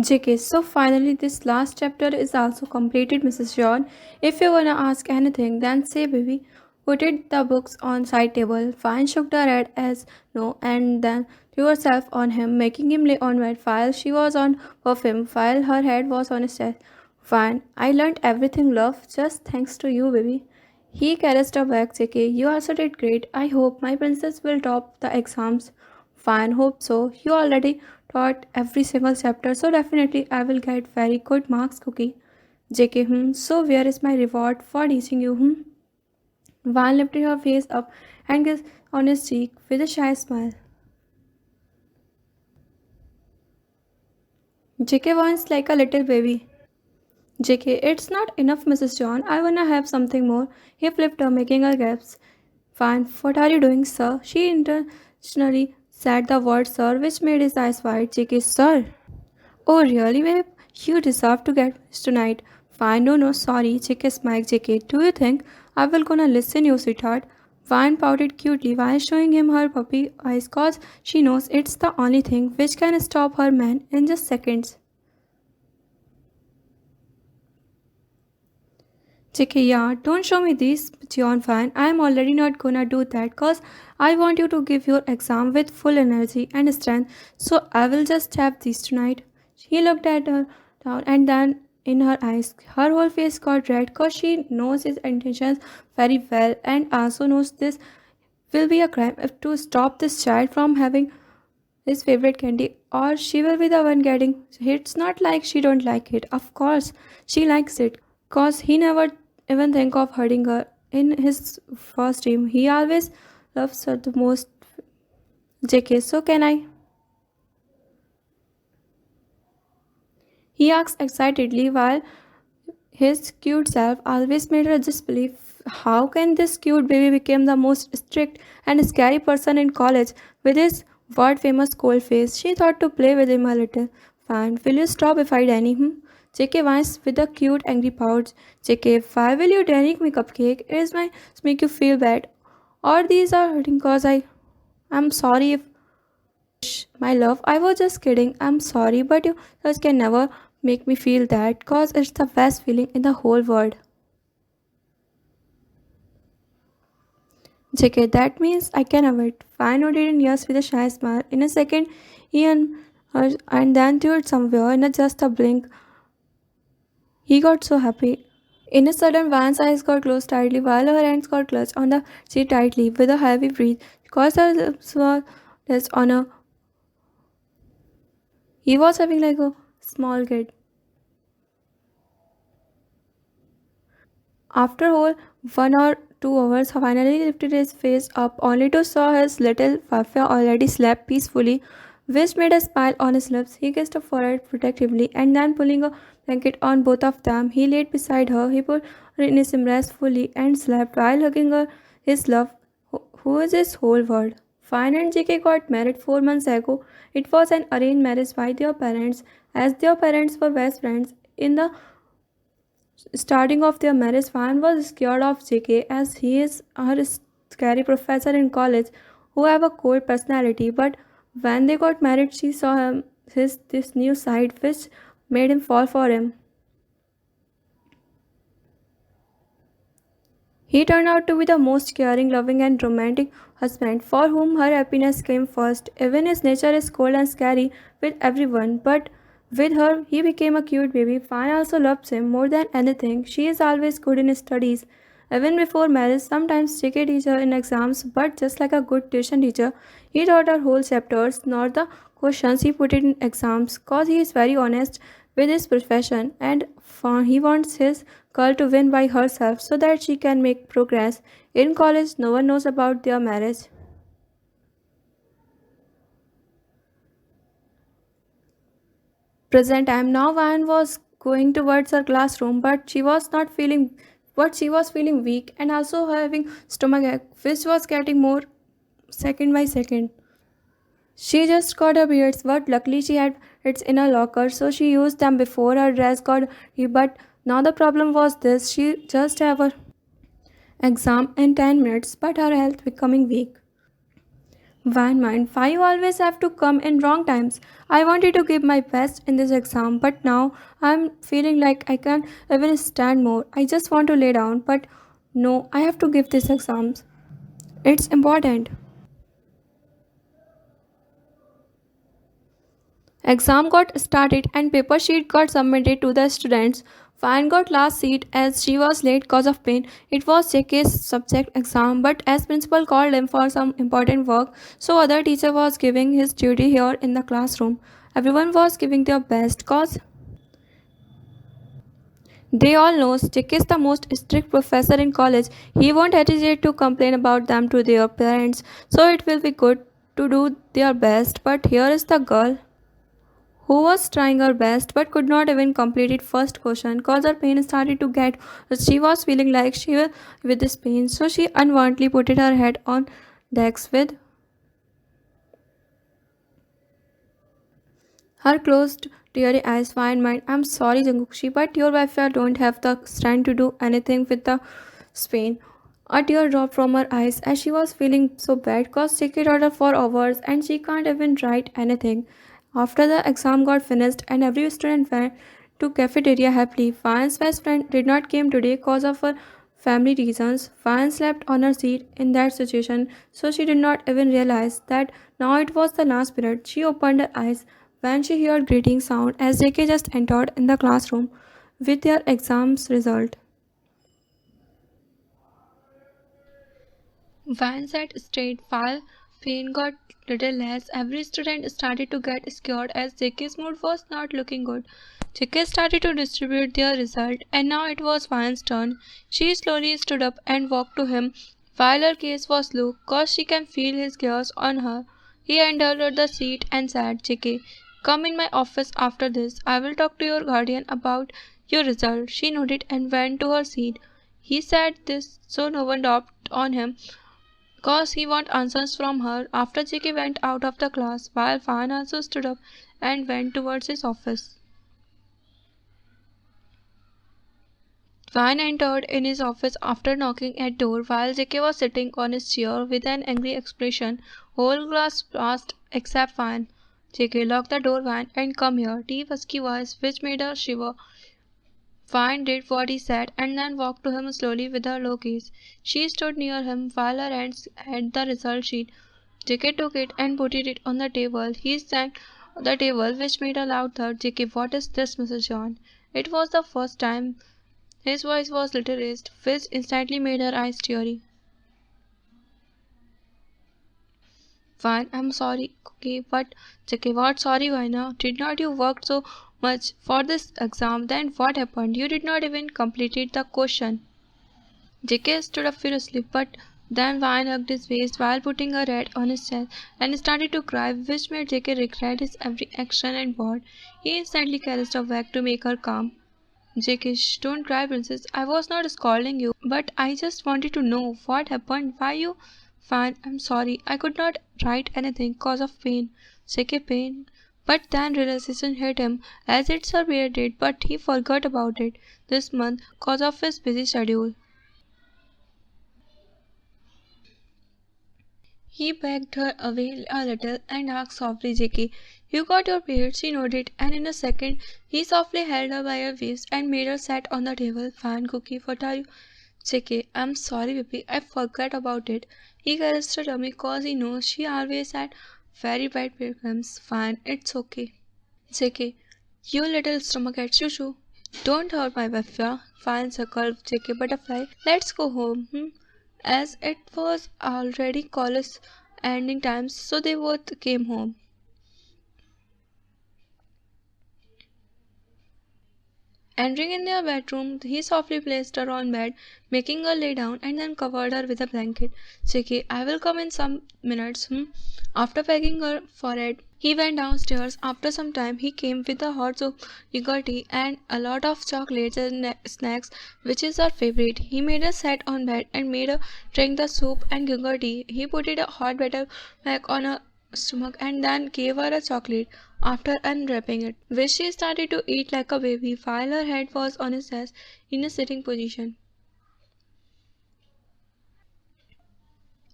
JK, so finally this last chapter is also completed, Mrs. John. If you wanna ask anything, then say baby. Put it the books on side table. Fine shook her head as no and then threw herself on him, making him lay on bed while she was on perfume, while her head was on his chest. Fine. I learned everything, love, just thanks to you, baby. He caressed her back, JK. You also did great. I hope my princess will top the exams. Fine, hope so. You already taught every single chapter, so definitely I will get very good marks, Cookie. JK, so where is my reward for teaching you, Van lifted her face up and kissed on his cheek with a shy smile. JK wants like a little baby. JK, it's not enough, Mrs. John. I wanna have something more. He flipped her, making her gasp. Fine, what are you doing, sir? She intentionally said the word sir, which made his eyes wide. JK, sir. Oh, really, babe? You deserve to get this tonight. Fine, no, sorry. JK smiled. JK, do you think I will gonna listen you, sweetheart? Vine pouted cutely while showing him her puppy eyes cause she knows it's the only thing which can stop her man in just seconds. JK, yeah, don't show me this, John Fan. I'm already not gonna do that cause I want you to give your exam with full energy and strength, so I will just have this tonight. He looked at her down and then in her eyes. Her whole face got red cause she knows his intentions very well and also knows this will be a crime if to stop this child from having his favorite candy or she will be the one getting it's not like she don't like it, of course she likes it cause he never even think of hurting her in his first dream. He always loves her the most. JK, so can I? He asked excitedly while his cute self always made her just believe how can this cute baby become the most strict and scary person in college with his world famous cold face. She thought to play with him a little. Fine, will you stop if I deny him? JK whines with a cute angry pouch. JK, why will you deny me cupcake? It is my make you feel bad. Or these are hurting cause I'm sorry if my love, I was just kidding. I'm sorry, but you just can never make me feel that cause it's the best feeling in the whole world. JK, that means I can have it. Fine nodded in yes with a shy smile. In a second, he and then threw it somewhere in just a blink. He got so happy. In a sudden, Van's eyes got closed tightly while her hands got clutched on the seat tightly with a heavy breath. Because her lips were just on her. He was having like a small kid. After whole 1 or 2 hours, he finally lifted his face up only to saw his little Fafia already slept peacefully, which made a smile on his lips. He kissed her forehead protectively and then pulling a blanket on both of them, he laid beside her. He put her in his embrace fully and slept while hugging her his love, who is his whole world. Fine and JK got married 4 months ago. It was an arranged marriage by their parents, as their parents were best friends. In the starting of their marriage, Fan was scared of JK as he is her scary professor in college who have a cold personality. But when they got married, she saw him his this new side which made him fall for him. He turned out to be the most caring, loving, and romantic husband for whom her happiness came first. Even his nature is cold and scary with everyone, but with her, he became a cute baby. Fan also loves him more than anything. She is always good in studies. Even before marriage, sometimes JK teach her in exams, but just like a good tuition teacher, he taught her whole chapters, not the questions he put it in exams, cause he is very honest with his profession and he wants his girl to win by herself so that she can make progress. In college, no one knows about their marriage. Present time now Van was going towards her classroom, but she was feeling weak and also having stomach ache, which was getting more second by second. She just got her beards, but luckily she had it in her locker, so she used them before her dress got but now the problem was this, she just have her exam in 10 minutes, but her health becoming weak. Van mind, why you always have to come in wrong times? I wanted to give my best in this exam, but now I'm feeling like I can't even stand more. I just want to lay down, but no, I have to give this exams. It's important. Exam got started and paper sheet got submitted to the students. Fan got last seat as she was late cause of pain. It was JK's subject exam, but as principal called him for some important work, so other teacher was giving his duty here in the classroom. Everyone was giving their best cause they all know JK is the most strict professor in college. He won't hesitate to complain about them to their parents, so it will be good to do their best. But here is the girl who was trying her best but could not even complete it first question cause her pain started to get she was feeling like she was with this pain, so she unwantedly put her head on desk with her closed teary eyes. Fine mind, I'm sorry Jungkook, but your wife don't have the strength to do anything with the pain. A tear dropped from her eyes as she was feeling so bad cause she could order for hours and she can't even write anything. After the exam got finished and every student went to cafeteria happily, Fan's best friend did not came today cause of her family reasons. Fan slept on her seat in that situation, so she did not even realize that now it was the last period. She opened her eyes when she heard greeting sound as JK just entered in the classroom with their exams result. Van sat straight while pain got little less. Every student started to get scared as JK's mood was not looking good. JK started to distribute their result, and now it was Van's turn. She slowly stood up and walked to him while her gaze was low, cause she can feel his gaze on her. He handed her the seat and said, JK, come in my office after this. I will talk to your guardian about your result. She nodded and went to her seat. He said this so no one doubted on him cause he want answers from her. After JK went out of the class, while Fan also stood up and went towards his office. Fan entered in his office after knocking at door while JK was sitting on his chair with an angry expression. Whole class asked except Fan. JK locked the door Van and come here. Deep husky voice which made her shiver. Fine did what he said and then walked to him slowly with her low gaze. She stood near him while her hands had the result sheet. JK took it and put it on the table. He sang the table, which made a loud thud. JK, what is this, Mrs. John? It was the first time his voice was little raised, which instantly made her eyes teary. Fine, I'm sorry, okay, but JK, what sorry, why now? Did not you work so much for this exam? Then what happened? You did not even complete the question. JK stood up furiously, but then Vine hugged his waist while putting her head on his chest and started to cry, which made JK regret his every action and word. He instantly caressed her back to make her calm. JK, shh, don't cry, princess. I was not scolding you, but I just wanted to know what happened. Why you? Fine, I'm sorry. I could not write anything cause of pain. JK, pain. But then realization hit him, as it's her period date, but he forgot about it this month cause of his busy schedule. He begged her away a little and asked softly, JK, you got your period? She nodded, and in a second he softly held her by her waist and made her sit on the table. Fan cookie, what are you? JK, I'm sorry, baby, I forgot about it. He caressed her tummy cause he knows she always had very bad pilgrims. Fine, it's okay. JK, you little stomach at shoo shoo. Don't hurt my wife, yeah? Fine, circled JK butterfly. Let's go home. As it was already college ending times, so they both came home. Entering in their bedroom, he softly placed her on bed, making her lay down and then covered her with a blanket. JK, I will come in some minutes. After pecking her forehead, he went downstairs. After some time, he came with a hot soup, yogurt, and a lot of chocolates and snacks, which is her favorite. He made her sit on bed and made her drink the soup and yogurt. He put it a hot butter back on her stomach and then gave her a chocolate. After unwrapping it, which she started to eat like a baby while her head was on his chest in a sitting position.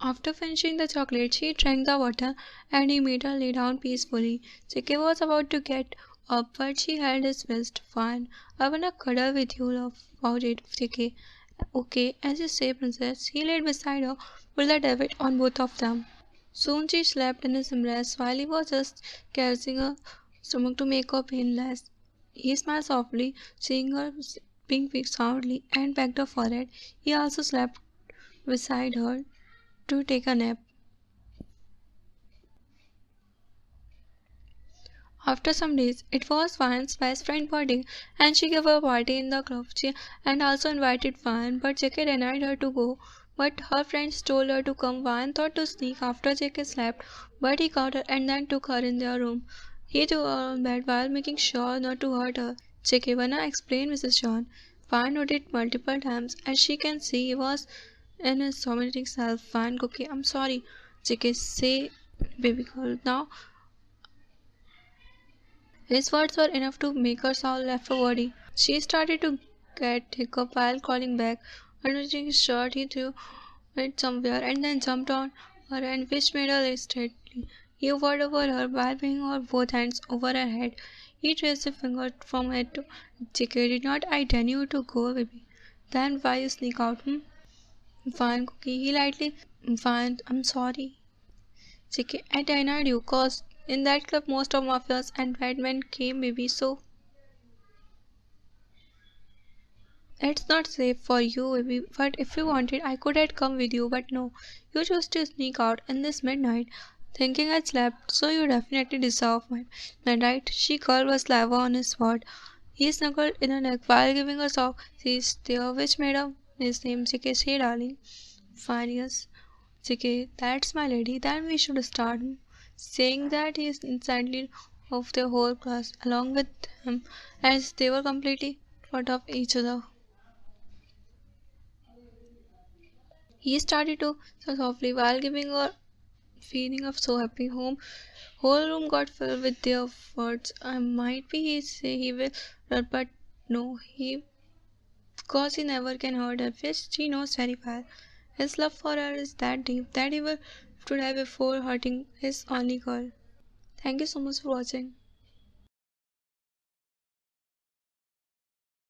After finishing the chocolate, she drank the water and he made her lay down peacefully. JK was about to get up, but she held his wrist. Fine, I wanna cuddle with you, love. About it, JK. Okay, as you say, princess. He laid beside her, pulled the David on both of them. Soon she slept in his embrace while he was just caressing her stomach to make her pain less. He smiled softly, seeing her being soundly, and pecked her forehead. He also slept beside her to take a nap. After some days, it was Vian's best friend's birthday, and she gave a party in the club. She and also invited Vian, but JK denied her to go. But her friends told her to come. Vian thought to sneak after JK slept, but he caught her and then took her in their room. He threw her on bed while making sure not to hurt her. JK, wanna explain, Mrs. John? Vian nodded multiple times. As she can see, he was in his dominating self. Vian, okay, I'm sorry. JK, say, baby girl, now. His words were enough to make her soul left her body. She started to get hiccup while crawling back. Undoing his shirt, he threw it somewhere and then jumped on her and which made her lay straightly. He hovered over her while bringing her both hands over her head. He traced a finger from head to JK. Did not I tell you to go, baby? Then why you sneak out, hmm? Fine, Cookie. He lightly. Fine, I'm sorry. JK, I denied you, cause in that club most of mafias and bad men came, baby, so it's not safe for you, baby. But if you wanted, I could have come with you, but no. You chose to sneak out in this midnight, thinking I slept, so you definitely deserve my right? She curled her saliva on his sword. He snuggled in her neck while giving her soft seize there, which made her his name JK. Say, darling. Fine, yes. JK, that's my lady. Then we should start. Saying that, he instantly of the whole class along with him as they were completely thought of each other. He started to so softly while giving her feeling of so happy home. Whole room got filled with their words. I might be he say he will, but no, he because he never can hurt her, which she knows very well. His love for her is that deep that he will to die before hurting his only girl. Thank you so much for watching.